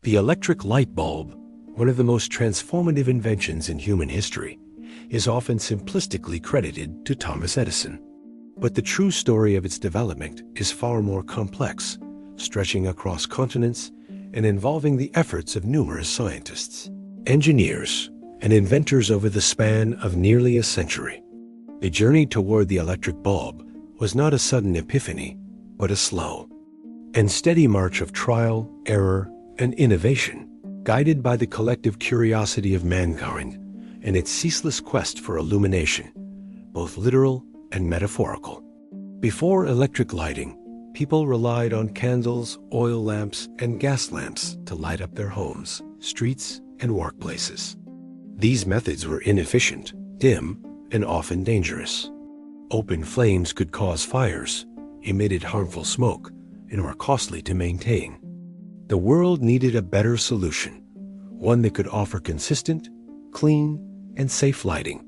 The electric light bulb, one of the most transformative inventions in human history, is often simplistically credited to Thomas Edison. But the true story of its development is far more complex, stretching across continents and involving the efforts of numerous scientists, engineers, and inventors over the span of nearly a century. The journey toward the electric bulb was not a sudden epiphany, but a slow and steady march of trial, error, and innovation, guided by the collective curiosity of mankind and its ceaseless quest for illumination, both literal and metaphorical. Before electric lighting, people relied on candles, oil lamps, and gas lamps to light up their homes, streets, and workplaces. These methods were inefficient, dim, and often dangerous. Open flames could cause fires, emitted harmful smoke, and were costly to maintain. The world needed a better solution, one that could offer consistent, clean, and safe lighting.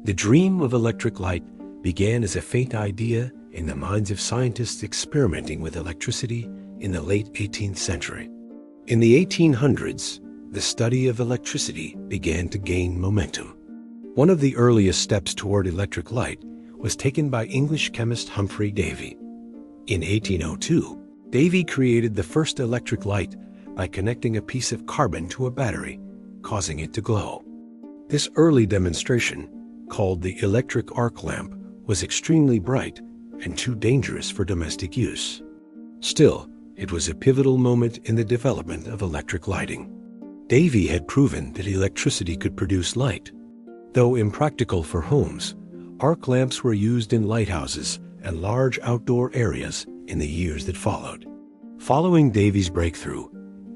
The dream of electric light began as a faint idea in the minds of scientists experimenting with electricity in the late 18th century. In the 1800s, the study of electricity began to gain momentum. One of the earliest steps toward electric light was taken by English chemist Humphry Davy. In 1802, Davy created the first electric light by connecting a piece of carbon to a battery, causing it to glow. This early demonstration, called the electric arc lamp, was extremely bright and too dangerous for domestic use. Still, it was a pivotal moment in the development of electric lighting. Davy had proven that electricity could produce light. Though impractical for homes, arc lamps were used in lighthouses and large outdoor areas in the years that followed. Following Davy's breakthrough,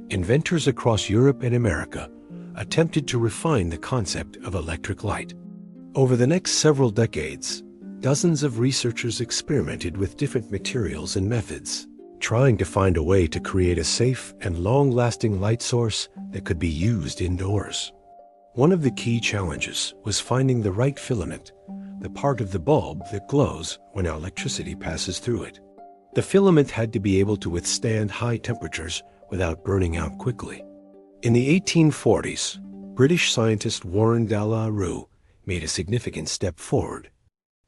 inventors across Europe and America attempted to refine the concept of electric light. Over the next several decades, dozens of researchers experimented with different materials and methods, trying to find a way to create a safe and long-lasting light source that could be used indoors. One of the key challenges was finding the right filament, the part of the bulb that glows when electricity passes through it. The filament had to be able to withstand high temperatures without burning out quickly. In the 1840s, British scientist Warren de la Rue made a significant step forward.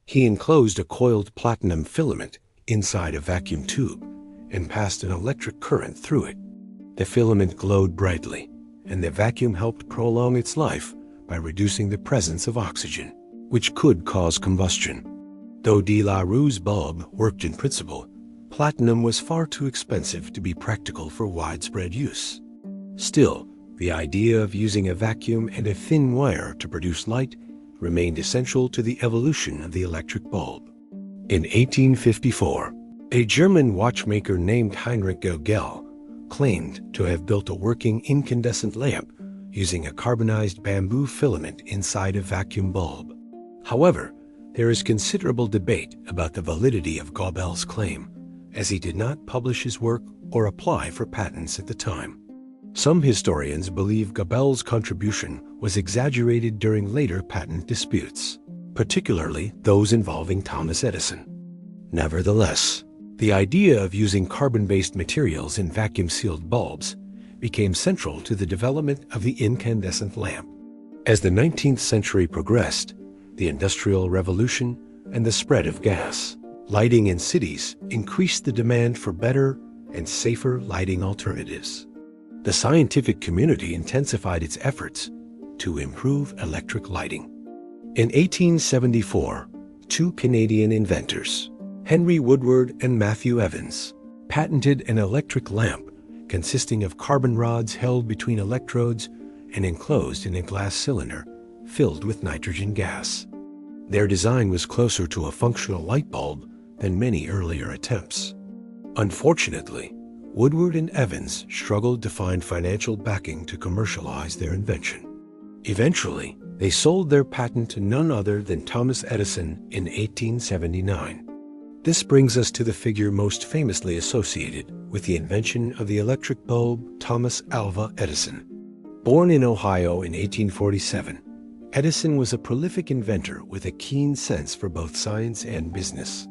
He enclosed a coiled platinum filament inside a vacuum tube and passed an electric current through it. The filament glowed brightly, and the vacuum helped prolong its life by reducing the presence of oxygen, which could cause combustion. Though de la Rue's bulb worked in principle, platinum was far too expensive to be practical for widespread use. Still, the idea of using a vacuum and a thin wire to produce light remained essential to the evolution of the electric bulb. In 1854, a German watchmaker named Heinrich Vogel claimed to have built a working incandescent lamp using a carbonized bamboo filament inside a vacuum bulb. However, there is considerable debate about the validity of Vogels' claim, as he did not publish his work or apply for patents at the time. Some historians believe Vogels' contribution was exaggerated during later patent disputes, particularly those involving Thomas Edison. Nevertheless, the idea of using carbon-based materials in vacuum-sealed bulbs became central to the development of the incandescent lamp. As the 19th century progressed, the Industrial Revolution and the spread of gas lighting in cities increased the demand for better and safer lighting alternatives. The scientific community intensified its efforts to improve electric lighting. In 1874, two Canadian inventors, Henry Woodward and Matthew Evans, patented an electric lamp consisting of carbon rods held between electrodes and enclosed in a glass cylinder filled with nitrogen gas. Their design was closer to a functional light bulb than many earlier attempts. Unfortunately, Woodward and Evans struggled to find financial backing to commercialize their invention. Eventually, they sold their patent to none other than Thomas Edison in 1879. This brings us to the figure most famously associated with the invention of the electric bulb, Thomas Alva Edison. Born in Ohio in 1847, Edison was a prolific inventor with a keen sense for both science and business.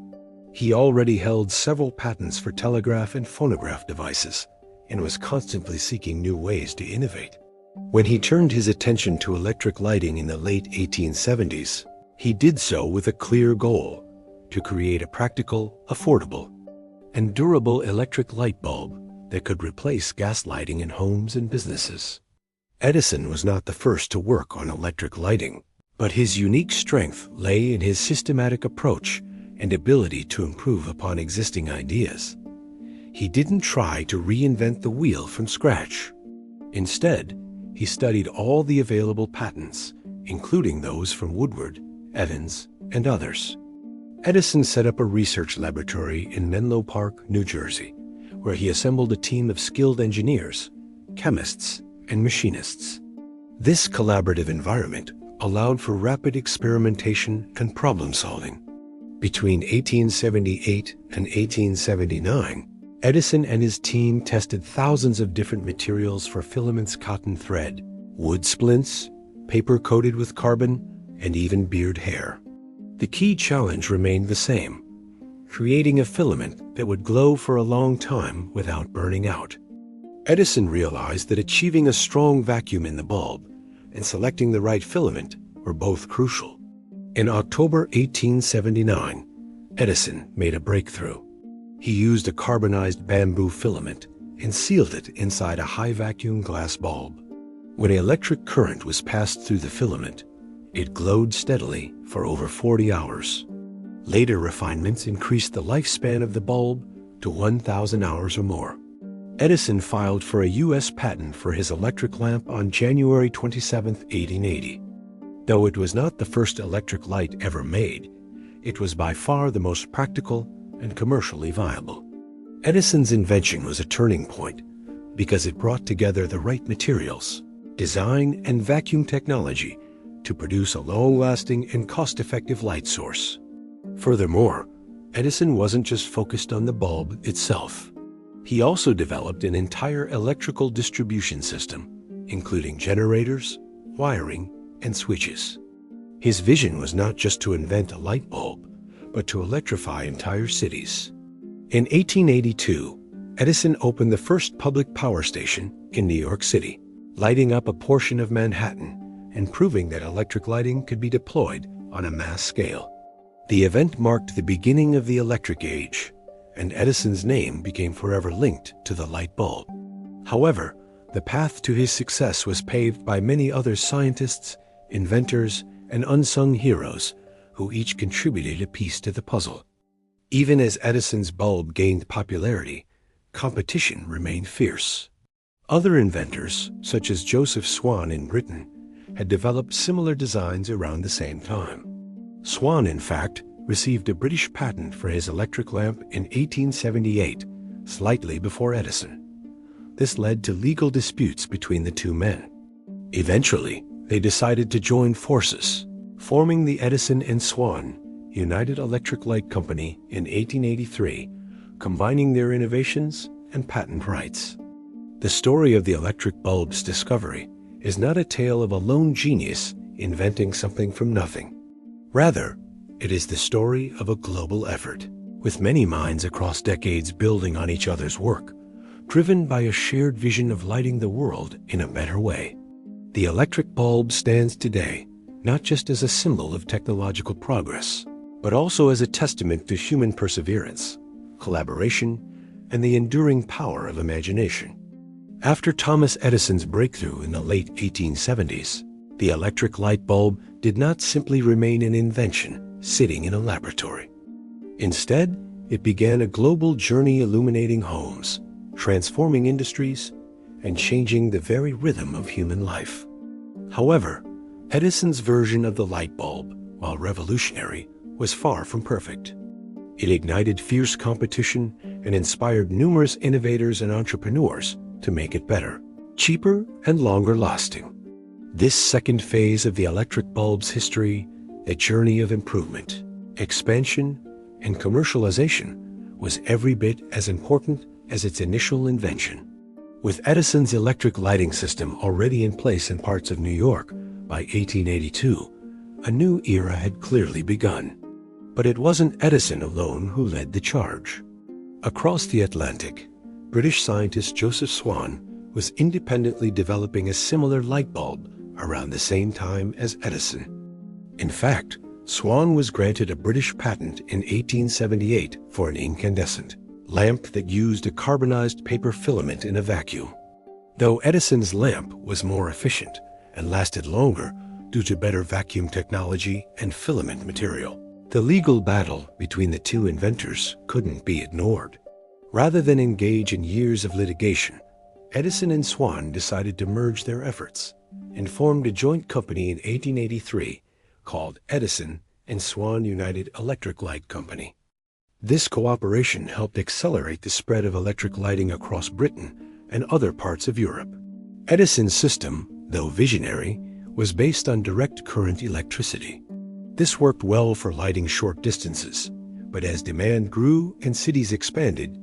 He already held several patents for telegraph and phonograph devices, and was constantly seeking new ways to innovate. When he turned his attention to electric lighting in the late 1870s, he did so with a clear goal: to create a practical, affordable, and durable electric light bulb that could replace gas lighting in homes and businesses. Edison was not the first to work on electric lighting, but his unique strength lay in his systematic approach and ability to improve upon existing ideas. He didn't try to reinvent the wheel from scratch. Instead, he studied all the available patents, including those from Woodward, Evans, and others. Edison set up a research laboratory in Menlo Park, New Jersey, where he assembled a team of skilled engineers, chemists, and machinists. This collaborative environment allowed for rapid experimentation and problem-solving. Between 1878 and 1879, Edison and his team tested thousands of different materials for filaments, cotton thread, wood splints, paper coated with carbon, and even beard hair. The key challenge remained the same: creating a filament that would glow for a long time without burning out. Edison realized that achieving a strong vacuum in the bulb and selecting the right filament were both crucial. In October 1879, Edison made a breakthrough. He used a carbonized bamboo filament and sealed it inside a high-vacuum glass bulb. When electric current was passed through the filament, it glowed steadily for over 40 hours. Later refinements increased the lifespan of the bulb to 1,000 hours or more. Edison filed for a U.S. patent for his electric lamp on January 27, 1880. Though it was not the first electric light ever made, it was by far the most practical and commercially viable. Edison's invention was a turning point because it brought together the right materials, design, and vacuum technology to produce a long-lasting and cost-effective light source. Furthermore, Edison wasn't just focused on the bulb itself. He also developed an entire electrical distribution system, including generators, wiring, and switches. His vision was not just to invent a light bulb, but to electrify entire cities. In 1882, Edison opened the first public power station in New York City, lighting up a portion of Manhattan and proving that electric lighting could be deployed on a mass scale. The event marked the beginning of the electric age, and Edison's name became forever linked to the light bulb. However, the path to his success was paved by many other scientists, inventors, and unsung heroes who each contributed a piece to the puzzle. Even as Edison's bulb gained popularity, competition remained fierce. Other inventors, such as Joseph Swan in Britain, had developed similar designs around the same time. Swan, in fact, received a British patent for his electric lamp in 1878, slightly before Edison. This led to legal disputes between the two men. Eventually, they decided to join forces, forming the Edison and Swan United Electric Light Company in 1883, combining their innovations and patent rights. The story of the electric bulb's discovery is not a tale of a lone genius inventing something from nothing. Rather, it is the story of a global effort, with many minds across decades building on each other's work, driven by a shared vision of lighting the world in a better way. The electric bulb stands today not just as a symbol of technological progress, but also as a testament to human perseverance, collaboration, and the enduring power of imagination. After Thomas Edison's breakthrough in the late 1870s, the electric light bulb did not simply remain an invention sitting in a laboratory. Instead, it began a global journey illuminating homes, transforming industries, and changing the very rhythm of human life. However, Edison's version of the light bulb, while revolutionary, was far from perfect. It ignited fierce competition and inspired numerous innovators and entrepreneurs to make it better, cheaper, and longer lasting. This second phase of the electric bulb's history, a journey of improvement, expansion, and commercialization, was every bit as important as its initial invention. With Edison's electric lighting system already in place in parts of New York by 1882, a new era had clearly begun. But it wasn't Edison alone who led the charge. Across the Atlantic, British scientist Joseph Swan was independently developing a similar light bulb around the same time as Edison. In fact, Swan was granted a British patent in 1878 for an incandescent lamp that used a carbonized paper filament in a vacuum. Though Edison's lamp was more efficient and lasted longer due to better vacuum technology and filament material, the legal battle between the two inventors couldn't be ignored. Rather than engage in years of litigation, Edison and Swan decided to merge their efforts and formed a joint company in 1883 called Edison and Swan United Electric Light Company. This cooperation helped accelerate the spread of electric lighting across Britain and other parts of Europe. Edison's system, though visionary, was based on direct current electricity. This worked well for lighting short distances, but as demand grew and cities expanded,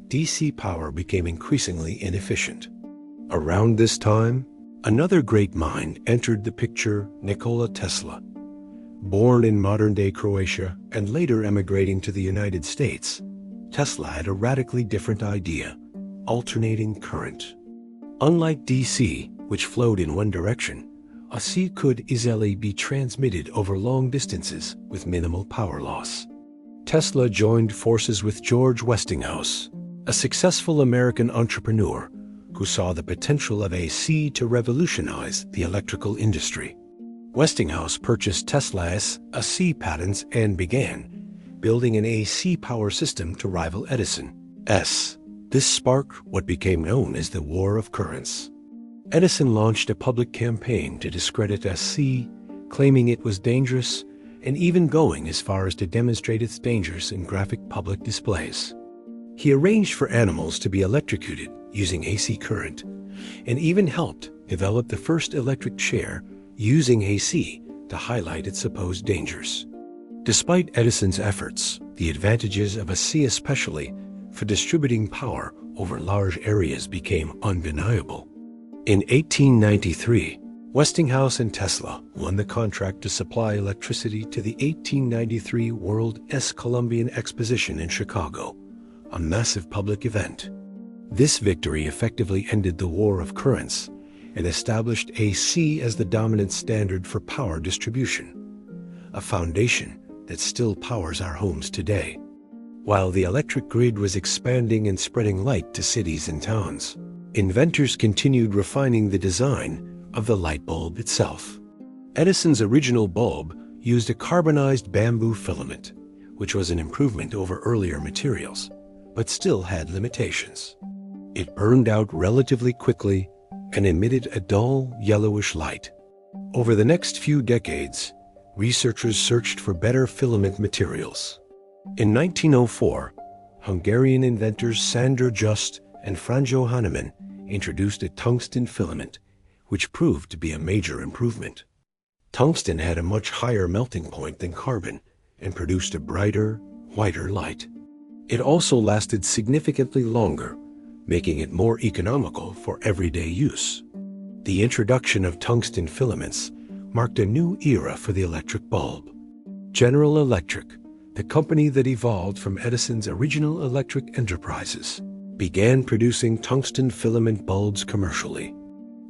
DC power became increasingly inefficient. Around this time, another great mind entered the picture, Nikola Tesla. Born in modern-day Croatia and later emigrating to the United States, Tesla had a radically different idea: alternating current. Unlike DC, which flowed in one direction, AC could easily be transmitted over long distances with minimal power loss. Tesla joined forces with George Westinghouse, a successful American entrepreneur who saw the potential of AC to revolutionize the electrical industry. Westinghouse purchased Tesla's AC patents and began building an AC power system to rival Edison's. This sparked what became known as the War of Currents. Edison launched a public campaign to discredit AC, claiming it was dangerous and even going as far as to demonstrate its dangers in graphic public displays. He arranged for animals to be electrocuted using AC current and even helped develop the first electric chair using AC to highlight its supposed dangers. Despite Edison's efforts, the advantages of AC, especially for distributing power over large areas, became undeniable. In 1893, Westinghouse and Tesla won the contract to supply electricity to the 1893 World's Columbian Exposition in Chicago, a massive public event. This victory effectively ended the War of Currents and established AC as the dominant standard for power distribution, a foundation that still powers our homes today. While the electric grid was expanding and spreading light to cities and towns, inventors continued refining the design of the light bulb itself. Edison's original bulb used a carbonized bamboo filament, which was an improvement over earlier materials, but still had limitations. It burned out relatively quickly and emitted a dull, yellowish light. Over the next few decades, researchers searched for better filament materials. In 1904, Hungarian inventors Sándor Just and Franjo Hahnemann introduced a tungsten filament, which proved to be a major improvement. Tungsten had a much higher melting point than carbon and produced a brighter, whiter light. It also lasted significantly longer, making it more economical for everyday use. The introduction of tungsten filaments marked a new era for the electric bulb. General Electric, the company that evolved from Edison's original electric enterprises, began producing tungsten filament bulbs commercially.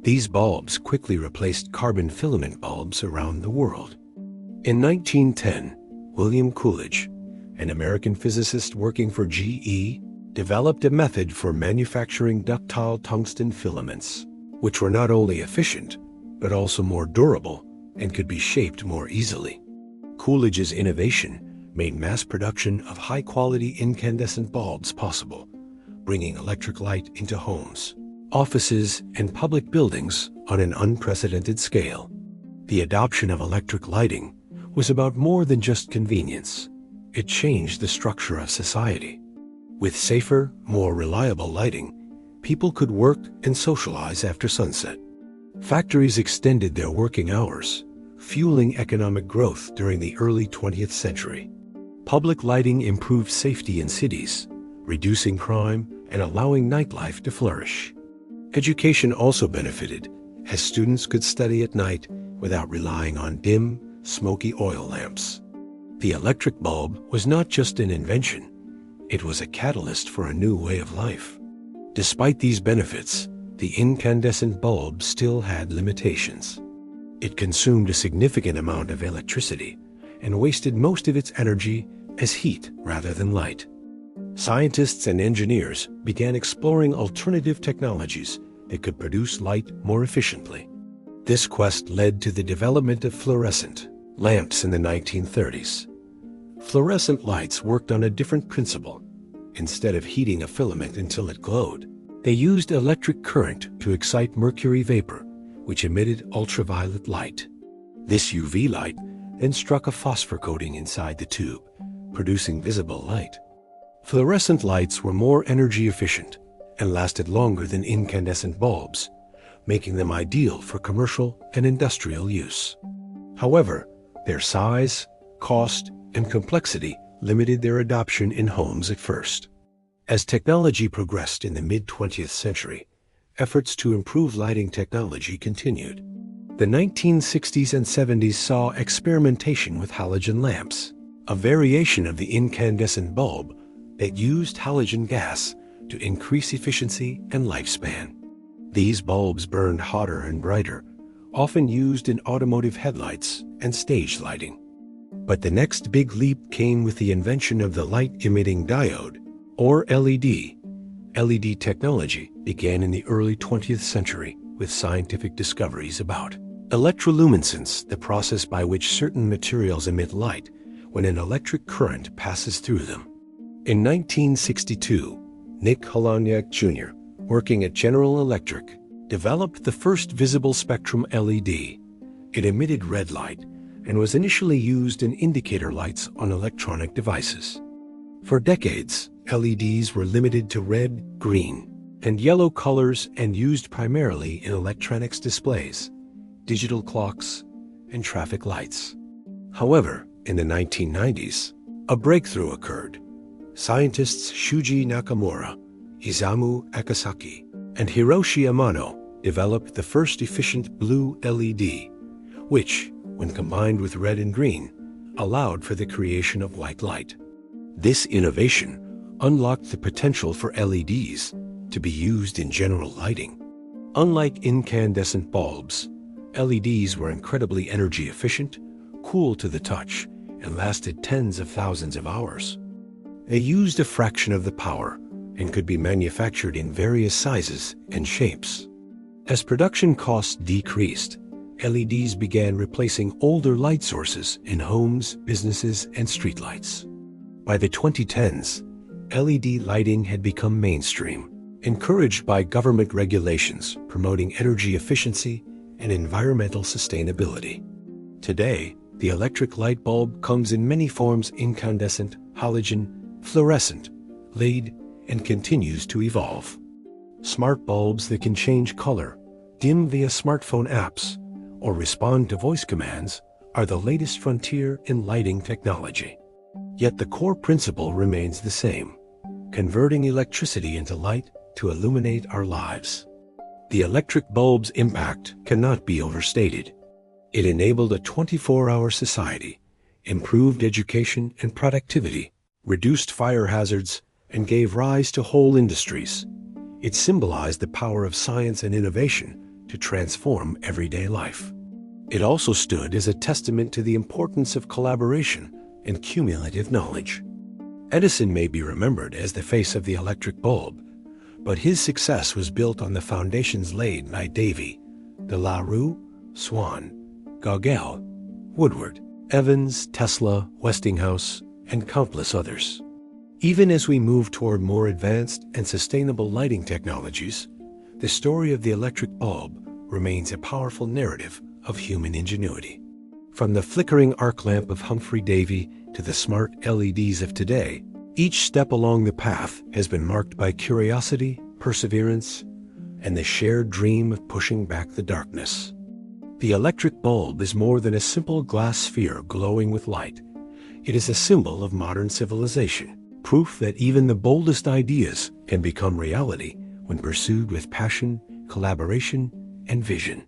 These bulbs quickly replaced carbon filament bulbs around the world. In 1910, William Coolidge, an American physicist working for GE, developed a method for manufacturing ductile tungsten filaments, which were not only efficient, but also more durable and could be shaped more easily. Coolidge's innovation made mass production of high-quality incandescent bulbs possible, bringing electric light into homes, offices, and public buildings on an unprecedented scale. The adoption of electric lighting was about more than just convenience. It changed the structure of society. With safer, more reliable lighting, people could work and socialize after sunset. Factories extended their working hours, fueling economic growth during the early 20th century. Public lighting improved safety in cities, reducing crime and allowing nightlife to flourish. Education also benefited, as students could study at night without relying on dim, smoky oil lamps. The electric bulb was not just an invention, it was a catalyst for a new way of life. Despite these benefits, the incandescent bulb still had limitations. It consumed a significant amount of electricity and wasted most of its energy as heat rather than light. Scientists and engineers began exploring alternative technologies that could produce light more efficiently. This quest led to the development of fluorescent lamps in the 1930s. Fluorescent lights worked on a different principle. Instead of heating a filament until it glowed, they used electric current to excite mercury vapor, which emitted ultraviolet light. This UV light then struck a phosphor coating inside the tube, producing visible light. Fluorescent lights were more energy efficient and lasted longer than incandescent bulbs, making them ideal for commercial and industrial use. However, their size, cost, and complexity limited their adoption in homes at first. As technology progressed in the mid-20th century, efforts to improve lighting technology continued. The 1960s and 70s saw experimentation with halogen lamps, a variation of the incandescent bulb that used halogen gas to increase efficiency and lifespan. These bulbs burned hotter and brighter, often used in automotive headlights and stage lighting. But the next big leap came with the invention of the light-emitting diode, or LED. LED technology began in the early 20th century with scientific discoveries about electroluminescence, the process by which certain materials emit light when an electric current passes through them. In 1962, Nikola Tesla Jr., working at General Electric, developed the first visible spectrum LED. It emitted red light and was initially used in indicator lights on electronic devices. For decades, LEDs were limited to red, green, and yellow colors and used primarily in electronics displays, digital clocks, and traffic lights. However, in the 1990s, a breakthrough occurred. Scientists Shuji Nakamura, Isamu Akasaki, and Hiroshi Amano developed the first efficient blue LED, which, when combined with red and green, allowed for the creation of white light. This innovation unlocked the potential for LEDs to be used in general lighting. Unlike incandescent bulbs, LEDs were incredibly energy efficient, cool to the touch, and lasted tens of thousands of hours. They used a fraction of the power and could be manufactured in various sizes and shapes. As production costs decreased, LEDs began replacing older light sources in homes, businesses, and streetlights. By the 2010s, LED lighting had become mainstream, encouraged by government regulations promoting energy efficiency and environmental sustainability. Today, the electric light bulb comes in many forms: incandescent, halogen, fluorescent, LED, and continues to evolve. Smart bulbs that can change color, dim via smartphone apps, or respond to voice commands are the latest frontier in lighting technology. Yet the core principle remains the same: converting electricity into light to illuminate our lives. The electric bulb's impact cannot be overstated. It enabled a 24-hour society, improved education and productivity, reduced fire hazards, and gave rise to whole industries. It symbolized the power of science and innovation to transform everyday life. It also stood as a testament to the importance of collaboration and cumulative knowledge. Edison may be remembered as the face of the electric bulb, but his success was built on the foundations laid by Davy, De La Rue, Swan, Gauguin, Woodward, Evans, Tesla, Westinghouse, and countless others. Even as we move toward more advanced and sustainable lighting technologies, the story of the electric bulb remains a powerful narrative of human ingenuity. From the flickering arc lamp of Humphry Davy to the smart LEDs of today, each step along the path has been marked by curiosity, perseverance, and the shared dream of pushing back the darkness. The electric bulb is more than a simple glass sphere glowing with light. It is a symbol of modern civilization, proof that even the boldest ideas can become reality when pursued with passion, collaboration, and vision.